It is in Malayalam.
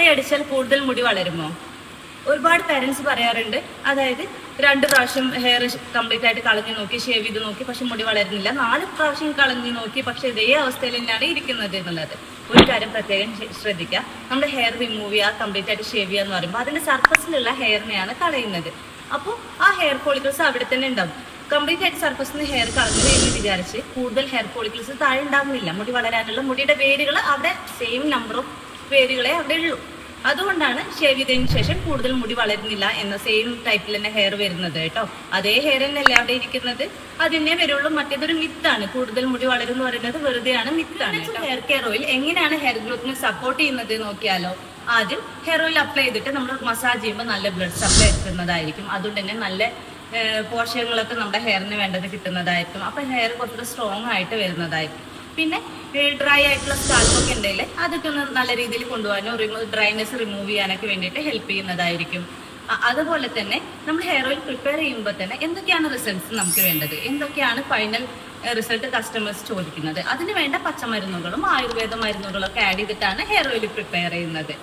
മൊട്ടയടിച്ചാൽ കൂടുതൽ മുടി വളരുമോ? ഒരുപാട് പാരൻസ് പറയാറുണ്ട്, അതായത് 2 പ്രാവശ്യം ഹെയർ കംപ്ലീറ്റ് ആയിട്ട് കളഞ്ഞു നോക്കി, ഷേവ് ചെയ്ത് നോക്കി, പക്ഷെ മുടി വളരുന്നില്ല. 4 പ്രാവശ്യം കളഞ്ഞു നോക്കി, പക്ഷെ ഇതേ അവസ്ഥയിൽ തന്നെയാണ് ഇരിക്കുന്നത് എന്നുള്ളത്. ഒരു കാര്യം പ്രത്യേകം ശ്രദ്ധിക്കുക, നമ്മുടെ ഹെയർ റിമൂവ് ചെയ്യുക, കംപ്ലീറ്റ് ആയിട്ട് ഷേവ് ചെയ്യുക എന്ന് പറയുമ്പോൾ അതിന്റെ സർഫസിലുള്ള ഹെയറിനെയാണ് കളയുന്നത്. അപ്പോൾ ആ ഹെയർ ഫോളിക്കിൾസ് അവിടെ തന്നെ ഉണ്ടാവും. കംപ്ലീറ്റ് ആയിട്ട് സർഫസിൽ നിന്ന് ഹെയർ കളഞ്ഞു എന്ന് വിചാരിച്ച് കൂടുതൽ ഹെയർ ഫോളിക്കിൾസ് താഴെ ഉണ്ടാകുന്നില്ല. മുടി വളരാനുള്ള മുടിയുടെ വേരുകൾ അവിടെ സെയിം നമ്പർ ഓഫ് വേരുകളെ അവിടെ ഉള്ളൂ. അതുകൊണ്ടാണ് ഷേവ് ചെയ്തതിന് ശേഷം കൂടുതൽ മുടി വളരുന്നില്ല എന്ന സെയിം ടൈപ്പിൽ തന്നെ ഹെയർ വരുന്നത് കേട്ടോ. അതേ ഹെയർ തന്നെയല്ലേ അവിടെ ഇരിക്കുന്നത്, അതിനെ വരുള്ളൂ. മറ്റേതൊരു മിത്താണ്, കൂടുതൽ മുടി വളരും എന്ന് പറയുന്നത് വെറുതെയാണ്, മിത്താണ്. ഹെയർ കെയർ ഓയിൽ എങ്ങനെയാണ് ഹെയർ ഗ്രോത്തിനെ സപ്പോർട്ട് ചെയ്യുന്നത് നോക്കിയാലോ. ആദ്യം ഹെയർ ഓയിൽ അപ്ലൈ ചെയ്തിട്ട് നമ്മൾ മസാജ് ചെയ്യുമ്പോൾ നല്ല ബ്ലഡ് സപ്ലൈ എത്തുന്നതായിരിക്കും. അതുകൊണ്ട് തന്നെ നല്ല പോഷകങ്ങളൊക്കെ നമ്മുടെ ഹെയറിന് വേണ്ടത് കിട്ടുന്നതായിരിക്കും. അപ്പം ഹെയർ കുറച്ചുകൂടെ സ്ട്രോങ് ആയിട്ട് വരുന്നതായിരിക്കും. പിന്നെ ഡ്രൈ ആയിട്ടുള്ള സ്കാൽപ്പൊക്കെ ഉണ്ടെങ്കിൽ അതൊക്കെ ഒന്ന് നല്ല രീതിയിൽ കൊണ്ടുപോകാനും ഡ്രൈനെസ് റിമൂവ് ചെയ്യാനൊക്കെ വേണ്ടിയിട്ട് ഹെൽപ്പ് ചെയ്യുന്നതായിരിക്കും. അതുപോലെ തന്നെ നമ്മൾ ഹെയർ ഓയിൽ പ്രിപ്പയർ ചെയ്യുമ്പോൾ തന്നെ എന്തൊക്കെയാണ് റിസൾട്ട്സ് നമുക്ക് വേണ്ടത്, എന്തൊക്കെയാണ് ഫൈനൽ റിസൾട്ട് കസ്റ്റമേഴ്സ് ചോദിക്കുന്നത്, അതിന് വേണ്ട പച്ചമരുന്നുകളും ആയുർവേദ മരുന്നുകളൊക്കെ ആഡ് ചെയ്തിട്ടാണ് ഹെയർ ഓയിൽ പ്രിപ്പയർ ചെയ്യുന്നത്.